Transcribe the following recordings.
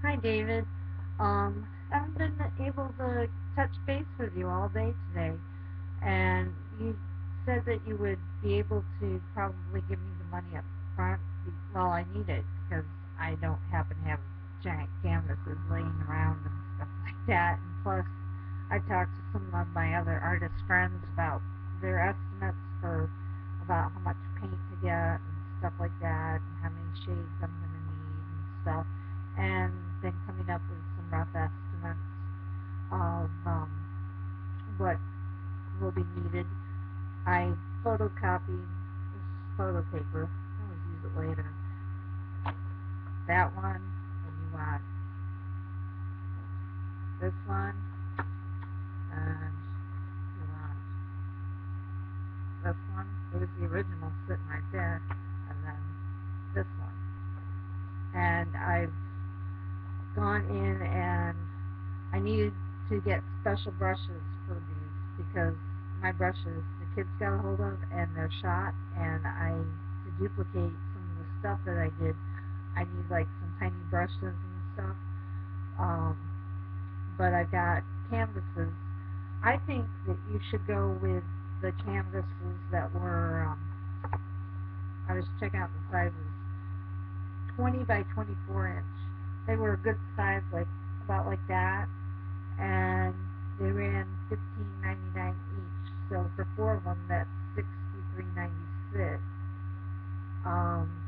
Hi, David. I haven't been able to touch base with you all day today, and you said that you would be able to probably give me the money up front. Well, I need it because I don't happen to have giant canvases laying around and stuff like that. And plus, I talked to some of my other artist friends about their estimates for about how much paint to get and stuff like that, and how many shades I'm going to need and stuff, and then coming up with some rough estimates of what will be needed. I photocopied this photo paper. I'll always use it later. That one, and you want this one, and you want this one. There's the original sitting right there, and then this one. And I've gone in and I needed to get special brushes for these because my brushes the kids got a hold of and they're shot, and I to duplicate some of the stuff that I did I need like some tiny brushes and stuff. Um, but I got canvases. I think that you should go with the canvases that were I was checking out the sizes 20 by 24 inch. They were a good size, like about like that, and they ran 15.99 each. So for four of them, that's 63.96. Um,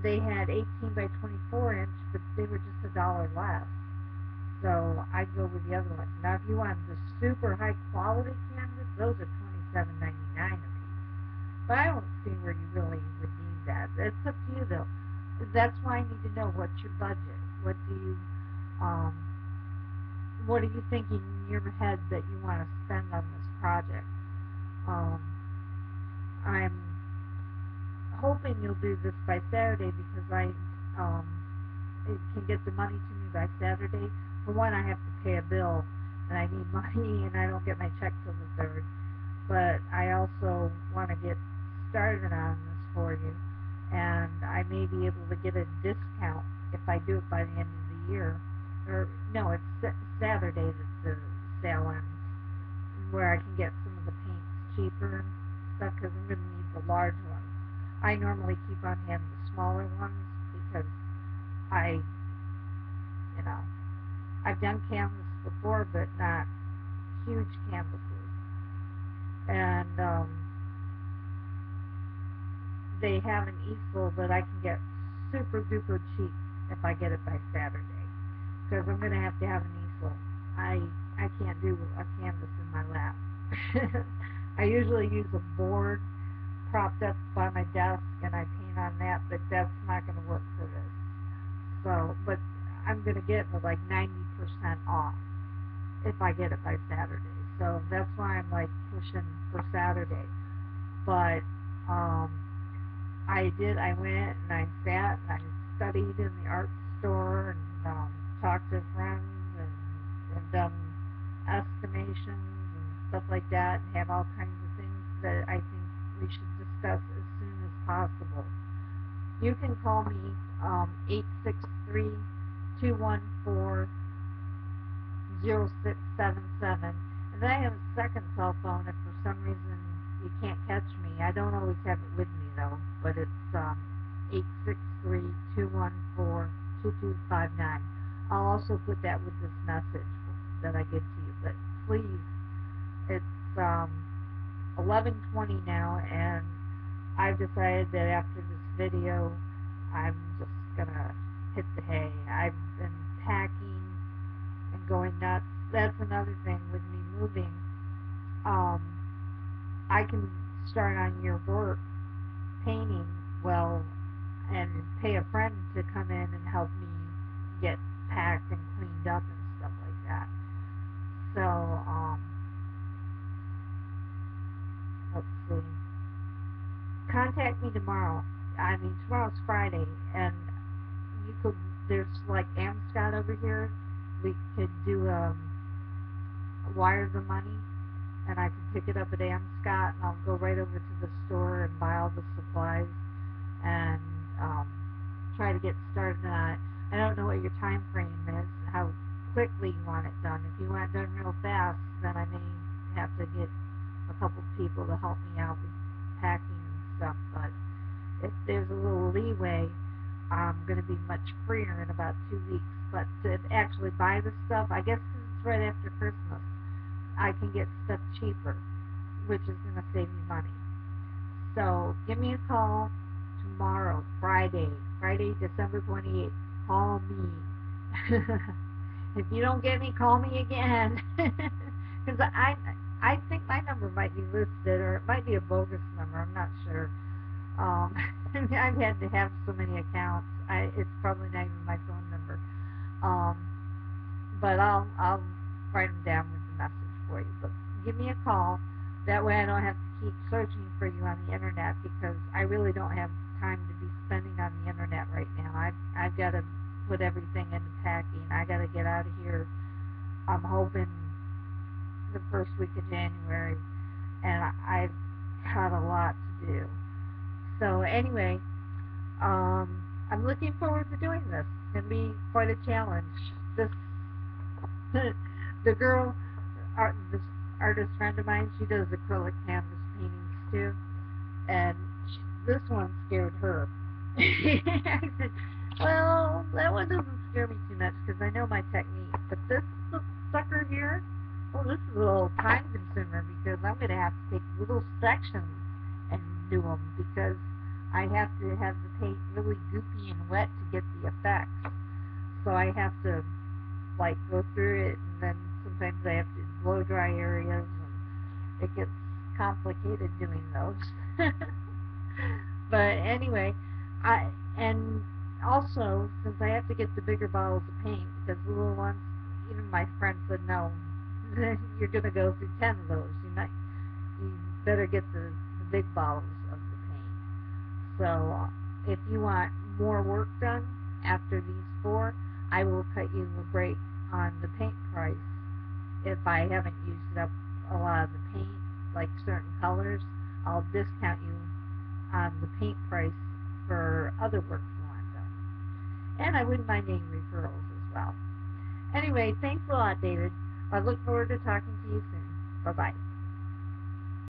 they had 18 by 24 inch, but they were just $1 less. So I'd go with the other ones. Now, if you wanted the super high quality canvas, those are 27.99 a piece. But I don't see where you really would need that. It's up to you, though. That's why I need to know what's your budget. Um, what are you thinking in your head that you want to spend on this project? Um, I'm hoping you'll do this by Saturday because um, it can get the money to me by Saturday. For one, I have to pay a bill, and I need money, and I don't get my check till the third. But I also want to get started on this for you, and I may be able to get a discount if I do it by the end of the year. Or no, it's Saturday that the sale ends, where I can get some of the paints cheaper and stuff because I'm going to need the large ones. I normally keep on hand the smaller ones because I, you know, I've done canvas before, but not huge canvases. And they have an easel that I can get super duper cheap if I get it by Saturday. Because I'm going to have an easel. I I can't do a canvas in my lap. I usually use a board propped up by my desk and I paint on that, but that's not going to work for this. So, but I'm going to get it like 90% off if I get it by Saturday. So that's why I'm like pushing for Saturday. But um, I went and I sat and I studied in the art store and talked to friends and done estimations and stuff like that and have all kinds of things that I think we should discuss as soon as possible. You can call me 863 0677. And then I have a second cell phone if for some reason you can't catch me. I don't always have it with me though, but it's 863 I'll also put that with this message that I give to you. But please, it's 11:20 now, and I've decided that after this video, I'm just gonna hit the hay. I've been packing and going nuts. That's another thing with me moving. Um, I can start on your work painting well and pay a friend to come in and help me get packed and cleaned up and stuff like that. So, let's see. Contact me tomorrow. I mean, tomorrow's Friday, and you could. There's like Amscot over here. We could do wire the money, and I can pick it up at Amscot, and I'll go right over to the store and buy all the supplies and um, try to get started on it. I don't know what your time frame is, how quickly you want it done. If you want it done real fast, then I may have to get a couple people to help me out with packing and stuff. But if there's a little leeway, I'm going to be much freer in about 2 weeks. But to actually buy the stuff, I guess 'cause it's right after Christmas, I can get stuff cheaper, which is going to save me money. So give me a call tomorrow, Friday, December 28th. Call me. If you don't get me, call me again. Because I think my number might be listed, or it might be a bogus number. I'm not sure. Um, I've had to have so many accounts. It's probably not even my phone number. Um, but I'll write them down with the message for you. But give me a call. That way I don't have to keep searching for you on the internet, because I really don't have time to be spending on the internet right now. I've got to put everything into packing. I got to get out of here. I'm hoping the first week of January, and I've got a lot to do. So anyway, I'm looking forward to doing this. It's going to be quite a challenge. This the girl, this artist friend of mine, she does acrylic canvas paintings too, and this one scared her. I said, well, that one doesn't scare me too much because I know my technique, but this sucker here, well, this is a little time consumer, because I'm going to have to take little sections and do them, because I have to have the paint really goopy and wet to get the effects. So I have to like go through it, and then sometimes I have to blow dry areas, and it gets complicated doing those. But anyway, and also, since I have to get the bigger bottles of paint, because the little ones, even my friend said, no, you're going to go through 10 of those. You better get the big bottles of the paint. So if you want more work done after these 4, I will cut you a break on the paint price. If I haven't used up a lot of the paint, like certain colors, I'll discount you on the paint price for other work you want done. And I wouldn't mind any referrals as well. Anyway, thanks a lot, David. I look forward to talking to you soon. Bye-bye.